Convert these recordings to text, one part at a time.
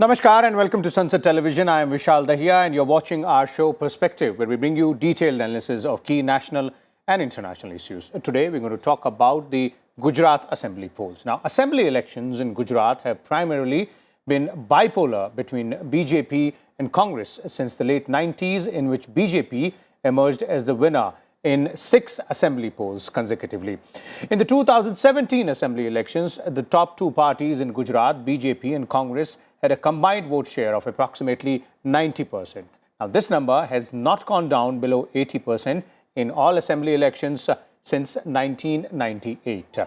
Namaskar and welcome to Sansad Television. I am Vishal Dahiya and you're watching our show Perspective, where we bring you detailed analysis of key national and international issues. Today we're going to talk about the Gujarat Assembly polls. Now, Assembly elections in Gujarat have primarily been bipolar between BJP and Congress since the late 90s, in which BJP emerged as the winner in 6 assembly polls consecutively. In the 2017 assembly elections, the top 2 parties in Gujarat, BJP and Congress, had a combined vote share of approximately 90%. Now, this number has not gone down below 80% in all assembly elections since 1998.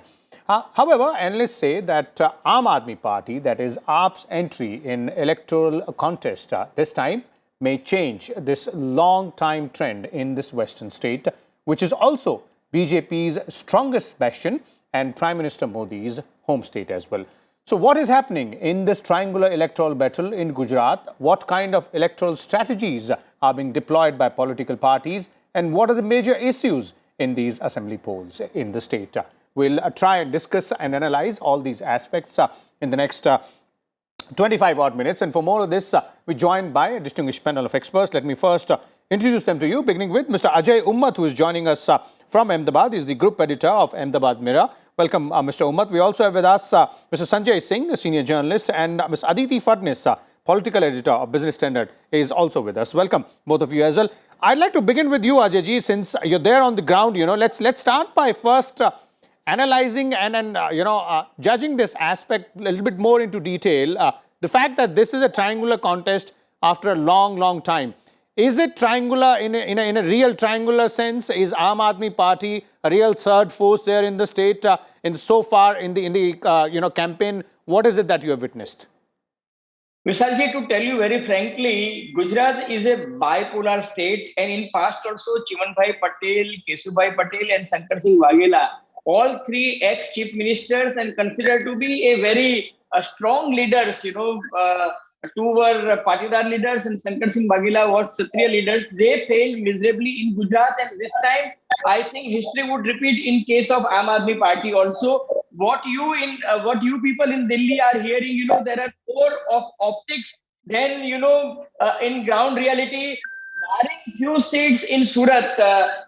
However, analysts say that Aam Admi Party, that is AAP's entry in electoral contest this time, may change this long-time trend in this western state, which is also BJP's strongest bastion and Prime Minister Modi's home state as well. So what is happening in this triangular electoral battle in Gujarat? What kind of electoral strategies are being deployed by political parties? And what are the major issues in these assembly polls in the state? We'll try and discuss and analyze all these aspects in the next 25 odd minutes. And for more of this, we're joined by a distinguished panel of experts. Let me first introduce them to you, beginning with Mr. Ajay Umat, who is joining us from Ahmedabad. He's the group editor of Ahmedabad Mirror. Welcome, Mr. Umat. We also have with us Mr. Sanjay Singh, a senior journalist, and Ms. Aditi Fadnis, political editor of Business Standard, is also with us. Welcome, both of you as well. I'd like to begin with you, Ajay ji, since you're there on the ground. Let's start by first analyzing and judging this aspect a little bit more into detail. The fact that this is a triangular contest after a long time. Is it triangular in a real triangular sense? Is Aam Admi Party a real third force there in the state? So far in the campaign, what is it that you have witnessed? Vishalji, to tell you very frankly, Gujarat is a bipolar state, and in past also Chimanbhai Patel, Kesubhai Patel, and Shankar Singh Waghela, all 3 ex-chief ministers and considered to be a very strong leaders. 2 were Patidar leaders and Shankar Singh Waghela was Kshatriya leaders. They failed miserably in Gujarat, and this time I think history would repeat in case of Aam Admi Party also. What you people in Delhi are hearing, there are more of optics than in ground reality. Barring few seats in Surat,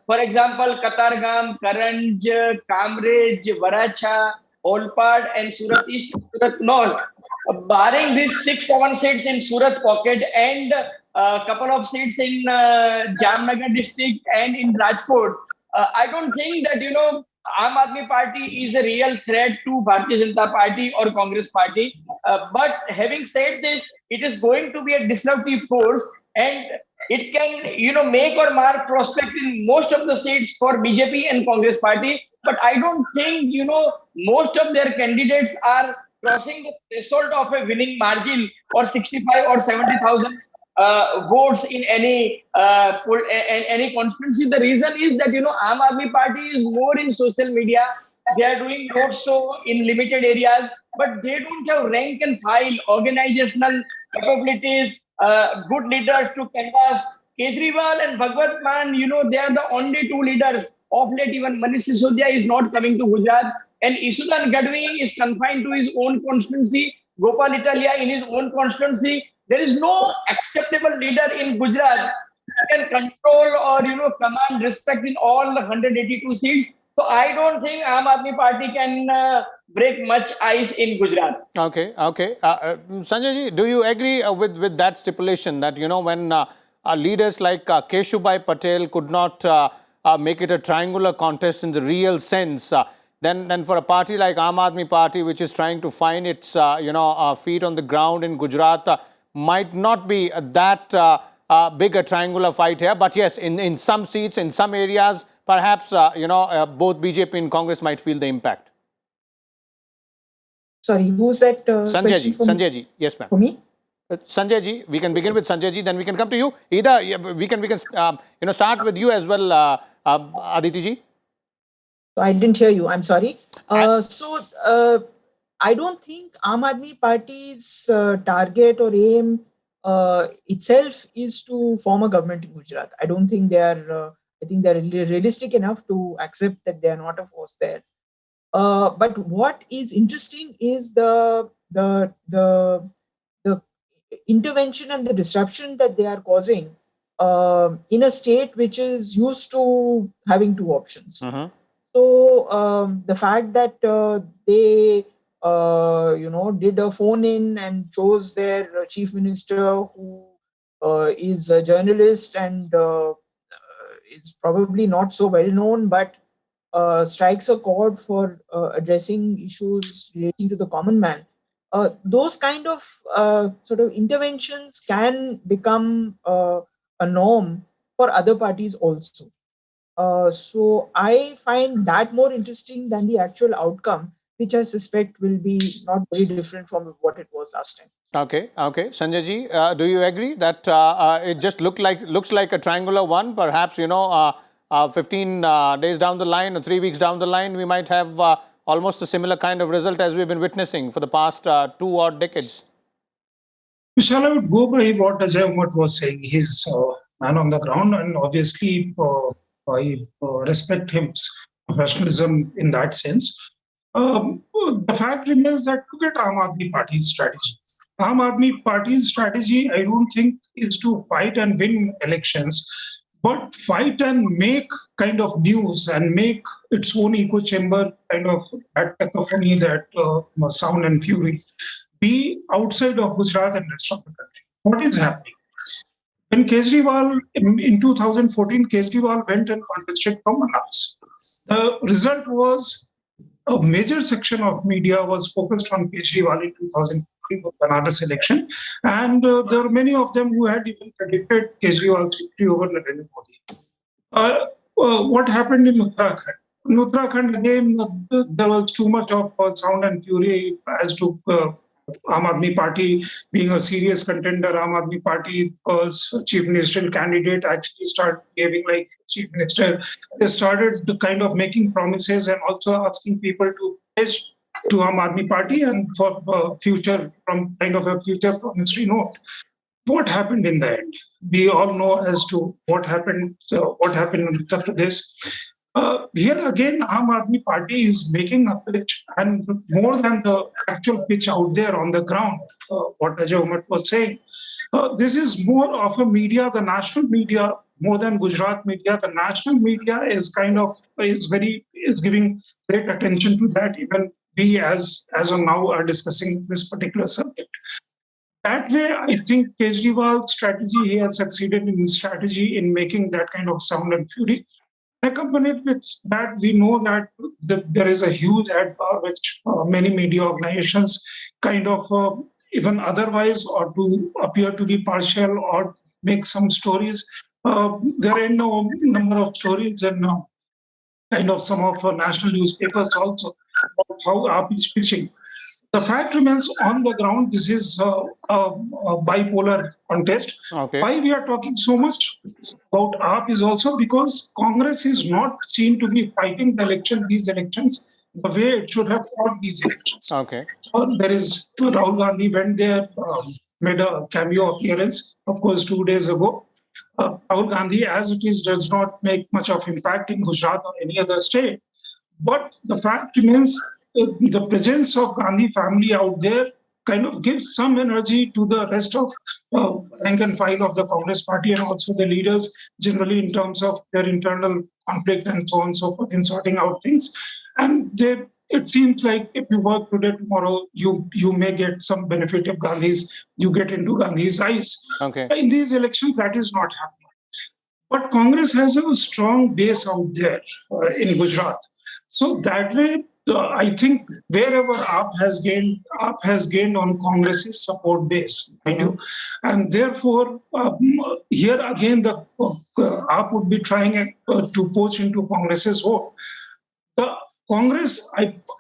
for example, Katargam, Karanj, Kamrej, Varacha, Olpad, and Surat East, Surat North. Barring these 6-7 seats in Surat pocket and a couple of seats in Jamnagar district and in Rajkot, I don't think that Aam Admi Party is a real threat to Bharatiya Janata Party or Congress Party. But having said this, it is going to be a disruptive force, and it can make or mar prospect in most of the seats for BJP and Congress Party. But I don't think most of their candidates are crossing the threshold of a winning margin or 65 or 70,000 votes in any constituency. The reason is that Aam Admi Party is more in social media. They are doing roadshow in limited areas, but they don't have rank and file organizational capabilities, good leaders to canvass. Kejriwal and Bhagwat Mann, they are the only 2 leaders. Of late, even Manish Sisodia is not coming to Gujarat, and Isudan Gadvi is confined to his own constituency. Gopal Italia in his own constituency. There is no acceptable leader in Gujarat who can control or command respect in all the 182 seats. So I don't think Aam Admi Party can break much ice in Gujarat. Okay. Sanjay ji, do you agree with that stipulation that when leaders like Kesubhai Patel could not make it a triangular contest in the real sense, then for a party like Aam Admi Party, which is trying to find its feet on the ground in Gujarat, might not be that big a triangular fight here. But yes, in some seats, in some areas, perhaps both BJP and Congress might feel the impact. Sorry, who's that? Sanjay ji. Sanjay ji, yes, ma'am. For me? Sanjay ji, we can begin with Sanjay ji, then we can come to you. Either we can start with you as well, Aditi ji. I didn't hear you. I'm sorry. I don't think Aam Admi Party's target or aim itself is to form a government in Gujarat. I don't think they are. I think they're realistic enough to accept that they are not a force there. But what is interesting is the intervention and the disruption that they are causing in a state which is used to having two options. So the fact that they did a phone in and chose their chief minister, who is a journalist and is probably not so well known, but strikes a chord for addressing issues relating to the common man. Those kind of sort of interventions can become a norm for other parties also. So I find that more interesting than the actual outcome, which I suspect will be not very different from what it was last time. Okay, okay. Sanjay ji, do you agree that it just looks like a triangular one? Perhaps, 15 days down the line or 3 weeks down the line, we might have almost a similar kind of result as we've been witnessing for the past 2 odd decades. Vishal, I would go by what Ajay Umat was saying. He's man on the ground, and obviously I respect his professionalism in that sense. The fact remains that look at Aam Admi Party's strategy. Aam Admi Party's strategy, I don't think, is to fight and win elections, but fight and make kind of news and make its own echo chamber kind of that cacophony, that sound and fury, be outside of Gujarat and rest of the country. What is happening? When Kejriwal, in 2014, Kejriwal went and contested from Banaras. The result was a major section of media was focused on Kejriwal in 2014 Banaras election, and there were many of them who had even predicted Kejriwal's victory over Narendra Modi. What happened in Uttarakhand? In Uttarakhand, again, there was too much of sound and fury as to Aam Admi Party being a serious contender. Aam Admi Party was chief ministerial candidate, actually started behaving like chief minister. They started kind of making promises and also asking people to pledge to Aam Admi Party and for future, from kind of a future promissory note. What happened in the end? We all know as to what happened. So what happened in Uttar Pradesh. Here again, Aam Admi Party is making a pitch, and more than the actual pitch out there on the ground, what Ajay Umat was saying. This is more of a media, the national media, more than Gujarat media. The national media is is giving great attention to that. Even we, as of now, are discussing this particular subject. That way, I think Kejriwal's strategy, he has succeeded in his strategy in making that kind of sound and fury. Accompanied with that, we know that there is a huge ad power which many media organizations kind of even otherwise, or to appear to be partial or make some stories. There are no number of stories and kind of some of national newspapers also about how AAP is pitching. The fact remains on the ground, this is a bipolar contest. Okay. Why we are talking so much about AAP is also because Congress is not seen to be fighting these elections the way it should have fought these elections. Okay. There is Rahul Gandhi went there, made a cameo appearance, of course, 2 days ago. Rahul Gandhi, as it is, does not make much of impact in Gujarat or any other state. But the fact remains, the presence of Gandhi family out there kind of gives some energy to the rest of rank and file of the Congress party and also the leaders generally in terms of their internal conflict and so on and so forth in sorting out things. And it seems like if you work today, tomorrow, you may get some benefit of you get into Gandhi's eyes. Okay. In these elections, that is not happening. But Congress has a strong base out there in Gujarat. So that way, I think wherever AAP has gained on Congress's support base. And therefore, here again, the AAP would be trying to poach into Congress's vote. The Congress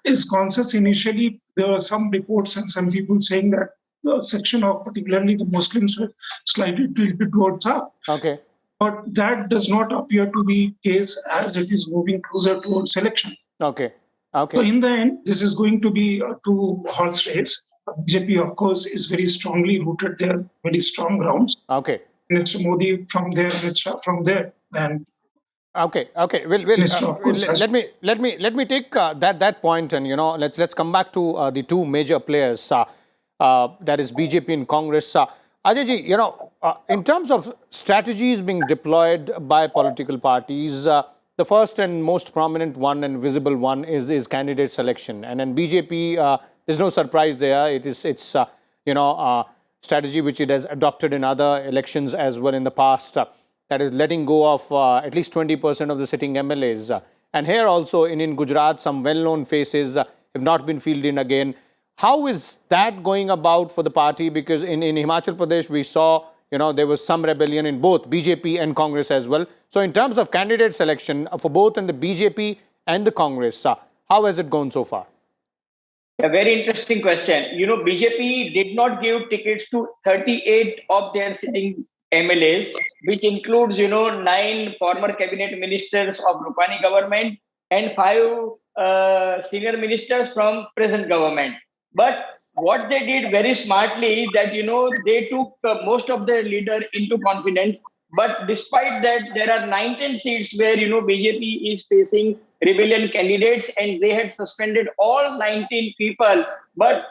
is conscious initially. There were some reports and some people saying that the section of particularly the Muslims were slightly tilted towards AAP. Okay. But that does not appear to be the case as it is moving closer towards election. Okay. Okay. So in the end, this is going to be a two-horse race. BJP, of course, is very strongly rooted there, very strong grounds. Okay. Mr. Modi from there, Mr. from there, and okay. Well, let me take that point, and let's come back to the two major players, that is BJP and Congress. Ajay ji, in terms of strategies being deployed by political parties, the first and most prominent one and visible one is candidate selection. And then BJP, there's no surprise there. It's strategy which it has adopted in other elections as well in the past. That is letting go of at least 20% of the sitting MLAs. And here also in Gujarat, some well-known faces have not been fielded in again. How is that going about for the party? Because in Himachal Pradesh, we saw, there was some rebellion in both BJP and Congress as well. So in terms of candidate selection for both in the BJP and the Congress, how has it gone so far? A very interesting question. BJP did not give tickets to 38 of their sitting MLAs, which includes, 9 former cabinet ministers of Rupani government and 5 senior ministers from present government. But what they did very smartly that, they took most of their leader into confidence. But despite that, there are 19 seats where, BJP is facing rebellion candidates and they had suspended all 19 people. But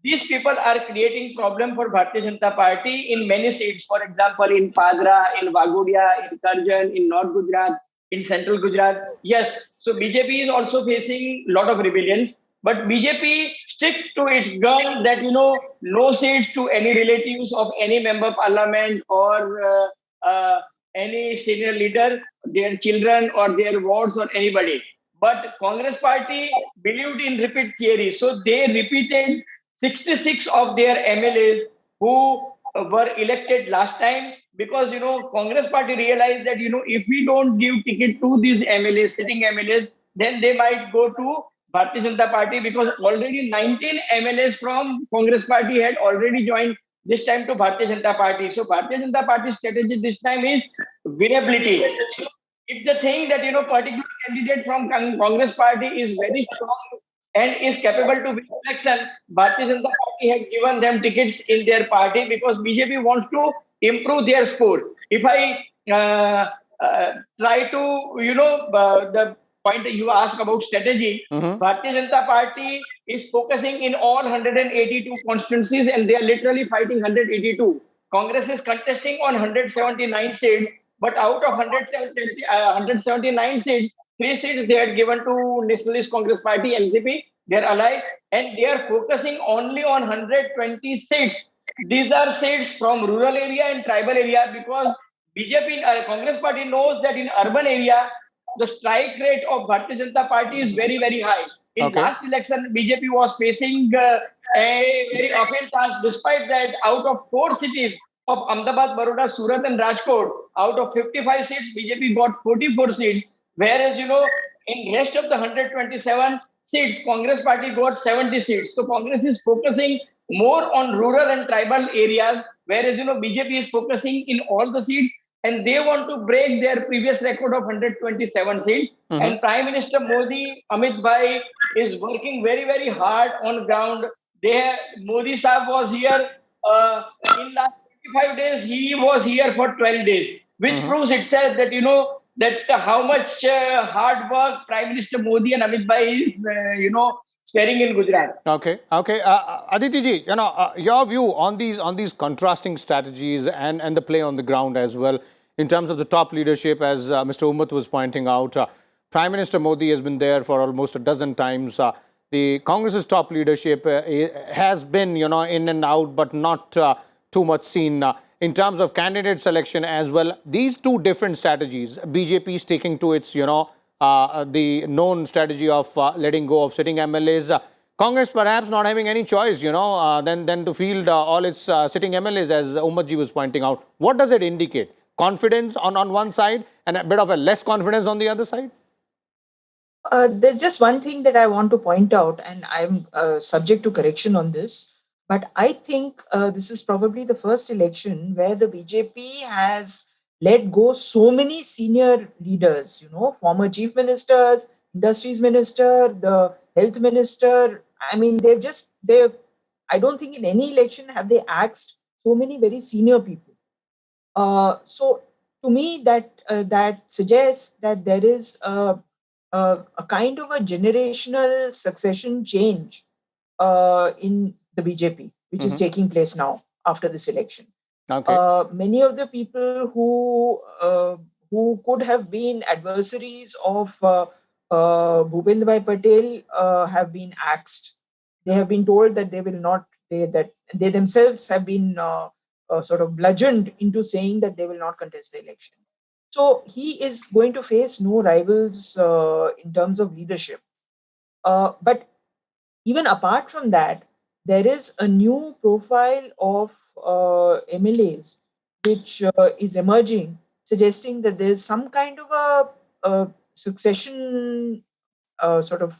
these people are creating problem for Bharatiya Janata Party in many seats. For example, in Padra, in Vagudia, in Karjan, in North Gujarat, in Central Gujarat. Yes, so BJP is also facing a lot of rebellions. But BJP stick to its gun that, no seats to any relatives of any member parliament or any senior leader, their children or their wards or anybody. But Congress party believed in repeat theory. So they repeated 66 of their MLAs who were elected last time because, Congress party realized that, if we don't give ticket to these MLAs, sitting MLAs, then they might go to Bharatiya Janata Party because already 19 MLAs from Congress party had already joined this time to Bharatiya Janata Party. So Bharatiya Janata Party strategy this time is winnability. If the thing that, particular candidate from Congress party is very strong and is capable to win election, Bharatiya Janata Party has given them tickets in their party because BJP wants to improve their score. If I try to, the point you asked about strategy, Bharatiya Janata Party is focusing in all 182 constituencies and they are literally fighting 182. Congress is contesting on 179 seats, but out of 179 seats, 3 seats they had given to Nationalist Congress Party, NCP, their ally, and they are focusing only on 120 seats. These are seats from rural area and tribal area because BJP, Congress Party knows that in urban area, the strike rate of Bharatiya Janata Party is very, very high. In last election, BJP was facing a very uphill task. Despite that, out of 4 cities of Ahmedabad, Baroda, Surat and Rajkot, out of 55 seats, BJP got 44 seats. Whereas, in rest of the 127 seats, Congress party got 70 seats. So Congress is focusing more on rural and tribal areas, whereas, BJP is focusing in all the seats. And they want to break their previous record of 127 seats. And Prime Minister Modi, Amit Bhai, is working very, very hard on ground. Modi Saab was here in last 25 days. He was here for 12 days, which proves itself that, that how much hard work Prime Minister Modi and Amit Bhai is, sparing in Gujarat. Okay. Aditi ji, your view on these contrasting strategies and the play on the ground as well in terms of the top leadership, as Mr. Umat was pointing out. Prime Minister Modi has been there for almost a dozen times. The Congress's top leadership has been, in and out, but not too much seen. In terms of candidate selection as well, these two different strategies, BJP sticking to its, the known strategy of letting go of sitting MLAs. Congress perhaps not having any choice, than to field all its sitting MLAs, as Umat ji was pointing out. What does it indicate? Confidence on one side and a bit of a less confidence on the other side? There's just one thing that I want to point out, and I'm subject to correction on this. But I think this is probably the first election where the BJP has let go so many senior leaders, former chief ministers, industries minister, the health minister. I mean, I don't think in any election have they axed so many very senior people. So to me, that suggests that there is a kind of a generational succession change in the BJP, which is taking place now after this election. Okay. Many of the people who could have been adversaries of Bhupendra Bhai Patel have been axed. They have been told that they will not. That they themselves have been sort of bludgeoned into saying that they will not contest the election. So he is going to face no rivals in terms of leadership. But even apart from that, there is a new profile of MLAs which is emerging, suggesting that there's some kind of a succession sort of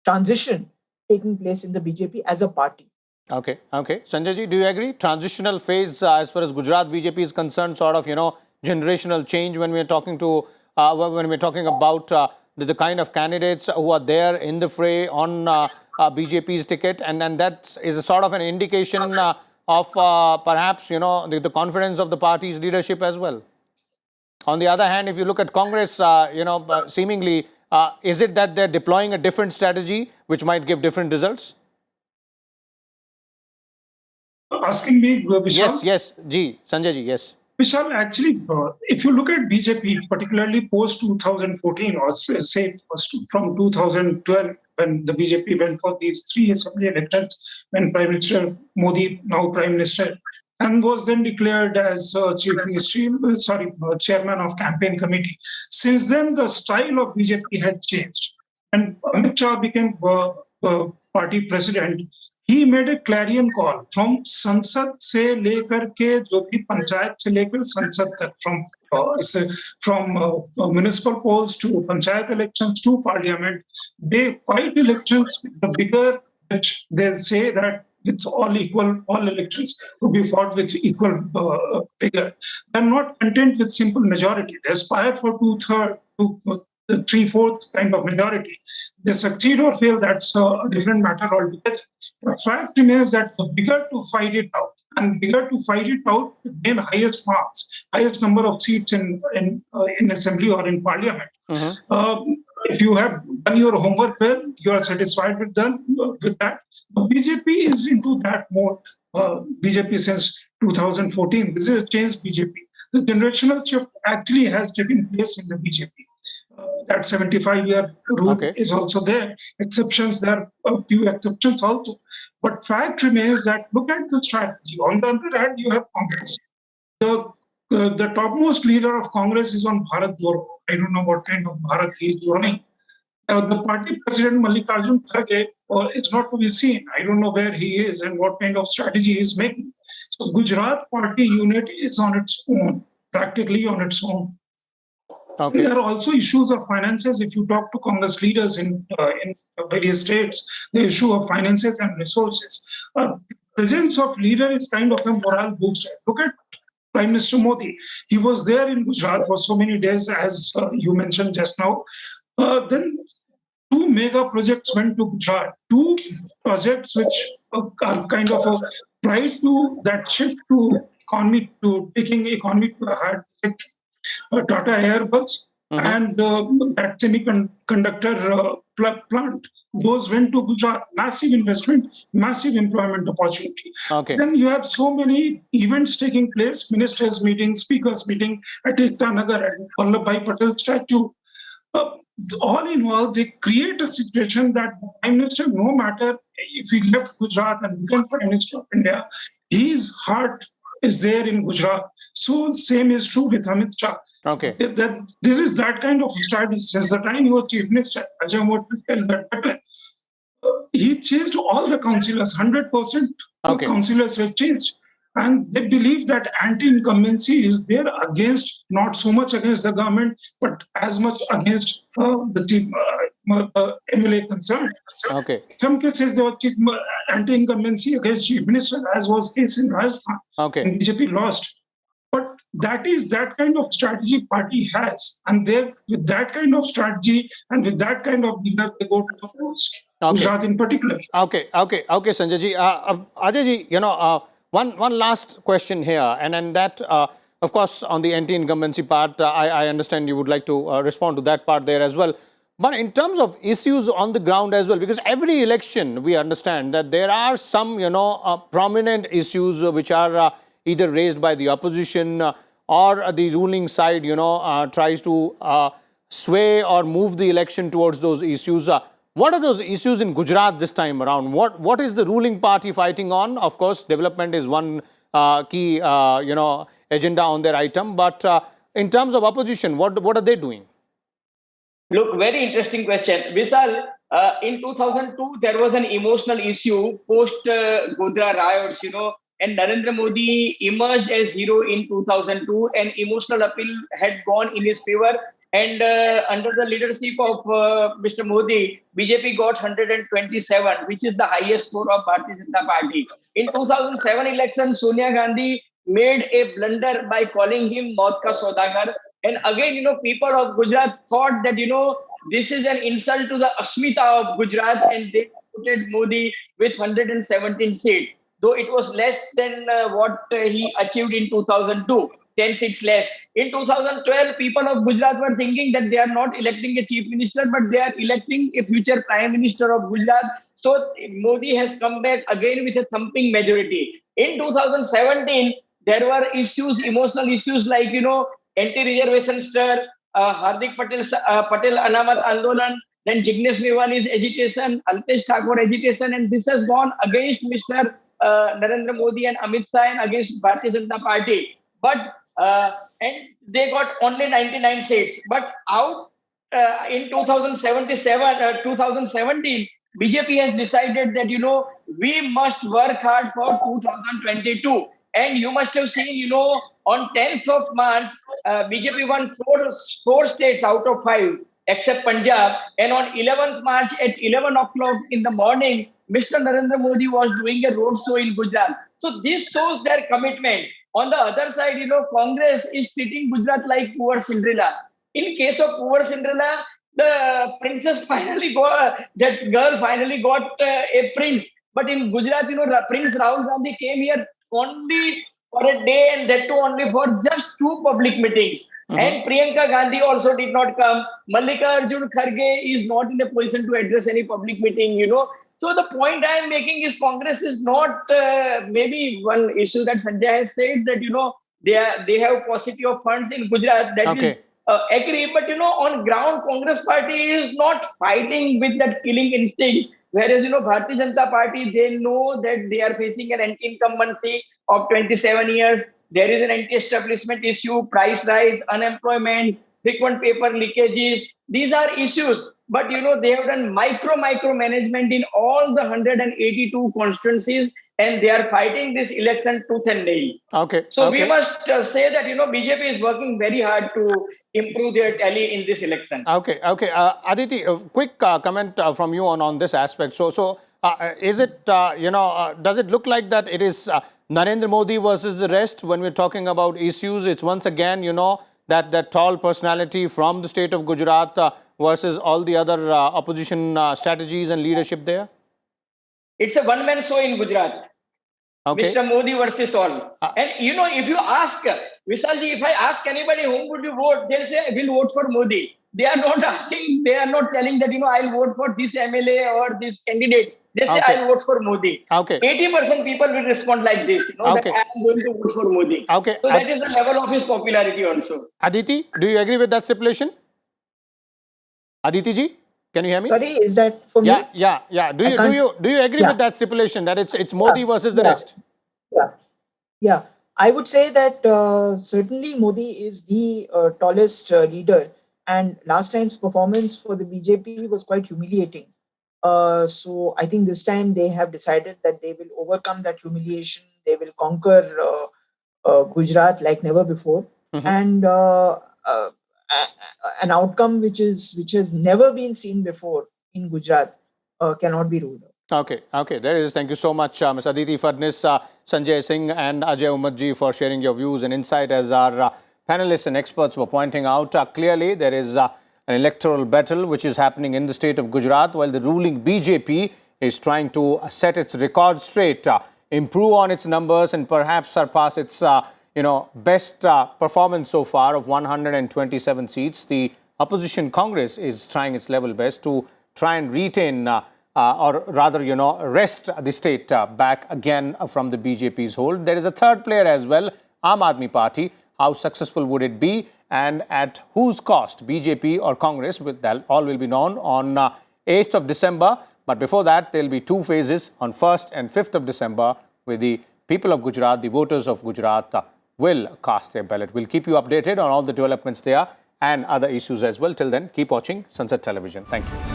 transition taking place in the BJP as a party. Okay. Okay. Sanjay ji, do you agree? Transitional phase as far as Gujarat BJP is concerned, sort of, generational change when we're talking to, when we're talking about the kind of candidates who are there in the fray on BJP's ticket, and that is a sort of an indication of perhaps, the confidence of the party's leadership as well. On the other hand, if you look at Congress, seemingly, is it that they're deploying a different strategy which might give different results? Asking me, Vishal? Yes, Ji, Sanjay ji, yes. Vishal, actually, if you look at BJP, particularly post 2014, or say from 2012, when the BJP went for these 3 assembly elections, when Prime Minister Modi, now Prime Minister, and was then declared as chairman of campaign committee. Since then, the style of BJP had changed, and Amit Shah became party president. He made a clarion call from Sansad se lekar ke jo bhi panchayat se lekar Sansad tak, from municipal polls to panchayat elections to parliament. They fight elections with the bigger, which they say that with all elections to be fought with equal vigor. They're not content with simple majority. They aspire for 2/3 to the 3/4 kind of majority. They succeed or fail, that's a different matter altogether. The fact remains that the bigger to fight it out, and bigger to fight it out to gain highest marks, highest number of seats in assembly or in parliament. If you have done your homework well, you are satisfied with that. The BJP is into that mode. BJP since 2014. This is a changed BJP. The generational shift actually has taken place in the BJP. That 75-year rule is also there. Exceptions, there are a few exceptions also. But fact remains that look at the strategy. On the other hand, you have Congress. The topmost leader of Congress is on Bharat Gaurav. I don't know what kind of Bharat he is running. The party president Mallikarjun Kharge is not to be seen. I don't know where he is and what kind of strategy he is making. So Gujarat party unit is on its own, practically on its own. There are also issues of finances. If you talk to Congress leaders in various states, the issue of finances and resources. Presence of leader is kind of a morale booster. Look at Prime Minister Modi. He was there in Gujarat for so many days, as you mentioned just now. Then 2 mega projects went to Gujarat. 2 projects which are kind of a pride to that shift to economy, to taking economy to a hard sector. Tata Airbus and that semiconductor plant. Those went to Gujarat. Massive investment, massive employment opportunity. Then you have so many events taking place, ministers meeting, speakers meeting at Ekta Nagar and Vallabhbhai Patel statue. All in all, they create a situation that the Prime Minister, no matter if he left Gujarat and became Prime Minister of India, his heart is there in Gujarat. So same is true with Amit Shah. This is that kind of strategy. Since the time he was Chief Minister, Ajay will tell that better. He changed all the councillors, 100% of councillors were changed. And they believe that anti-incumbency is there against, not so much against the government, but as much against the MLA concerned. In some cases, there was anti-incumbency against Chief Minister, as was the case in Rajasthan. And BJP lost. But that is that kind of strategy party has. And with that kind of strategy and with that kind of leader, they go to the polls. Gujarat in particular. Okay, Sanjay ji. Ajay ji, one last question here, and that, of course, on the anti-incumbency part, I understand you would like to respond to that part there as well. But in terms of issues on the ground as well, because every election, we understand that there are some, prominent issues which are either raised by the opposition or the ruling side, tries to sway or move the election towards those issues. What are those issues in Gujarat this time around? What is the ruling party fighting on? Of course, development is one key, agenda on their item. But in terms of opposition, what are they doing? Look, very interesting question. Vishal, in 2002, there was an emotional issue post Godhra riots, and Narendra Modi emerged as hero in 2002, and emotional appeal had gone in his favor. And under the leadership of Mr. Modi, BJP got 127, which is the highest score of Bharatiya Janata Party. In 2007 election, Sonia Gandhi made a blunder by calling him Maut Ka Saudagar. And again, people of Gujarat thought that, this is an insult to the Asmita of Gujarat, and they voted Modi with 117 seats, though it was less than what he achieved in 2002. 10 seats less. In 2012, people of Gujarat were thinking that they are not electing a chief minister, but they are electing a future prime minister of Gujarat. So Modi has come back again with a thumping majority. In 2017, there were issues, emotional issues like, anti-reservation stir, Hardik Patel Anamat Andolan, then Jignesh Mewani's agitation, Alpesh Thakur agitation, and this has gone against Mr. Narendra Modi and Amit Shah and against Bharatiya Janata Party. But and they got only 99 seats. But out in 2017, BJP has decided that, we must work hard for 2022. And you must have seen, on 10th of March, BJP won four states out of 5, except Punjab. And on 11th March at 11 o'clock in the morning, Mr. Narendra Modi was doing a road show in Gujarat. So this shows their commitment. On the other side, Congress is treating Gujarat like poor Cinderella. In case of poor Cinderella, the princess finally got, that girl finally got a prince. But in Gujarat, Prince Rahul Gandhi came here only for a day, and that too only for just 2 public meetings. And Priyanka Gandhi also did not come. Mallikarjun Kharge is not in a position to address any public meeting, So the point I am making is Congress is not maybe one issue that Sanjay has said that, they have paucity of funds in Gujarat. That is agree. But, on ground, Congress party is not fighting with that killing instinct. Whereas, Bharatiya Janata Party, they know that they are facing an anti-incumbency of 27 years. There is an anti-establishment issue, price rise, unemployment, frequent paper leakages. These are issues. But, they have done micro-management in all the 182 constituencies, and they are fighting this election tooth and nail. So we must say that, BJP is working very hard to improve their tally in this election. Aditi, a quick comment from you on this aspect. So is it, does it look like that it is Narendra Modi versus the rest when we're talking about issues? It's once again, that tall personality from the state of Gujarat versus all the other opposition strategies and leadership there? It's a one-man show in Gujarat. Mr. Modi versus all. And, if you ask, Vishalji, if I ask anybody whom would you vote, they'll say, I will vote for Modi. They are not asking, they are not telling that, I'll vote for this MLA or this candidate. They say, I'll vote for Modi. 80% people will respond like this, that I am going to vote for Modi. So that is the level of his popularity also. Aditi, do you agree with that stipulation? Aditi ji, can you hear me? Sorry, is that for me? Yeah. Do you agree with that stipulation that it's Modi versus the rest? Yeah. I would say that certainly Modi is the tallest leader, and last time's performance for the BJP was quite humiliating. So I think this time they have decided that they will overcome that humiliation. They will conquer Gujarat like never before, and an outcome which has never been seen before in Gujarat cannot be ruled out. Okay. There it is. Thank you so much, Ms. Aditi Fadnis, Sanjay Singh and Ajay Umat ji for sharing your views and insight. As our panelists and experts were pointing out, clearly there is an electoral battle which is happening in the state of Gujarat, while the ruling BJP is trying to set its record straight, improve on its numbers and perhaps surpass its best performance so far of 127 seats. The opposition Congress is trying its level best to try and retain or rather, wrest the state back again from the BJP's hold. There is a third player as well, Aam Admi Party. How successful would it be, and at whose cost, BJP or Congress? That all will be known on 8th of December. But before that, there will be two phases on 1st and 5th of December, where the people of Gujarat, the voters of Gujarat, will cast their ballot. We'll keep you updated on all the developments there and other issues as well. Till then, keep watching Sansad Television. Thank you.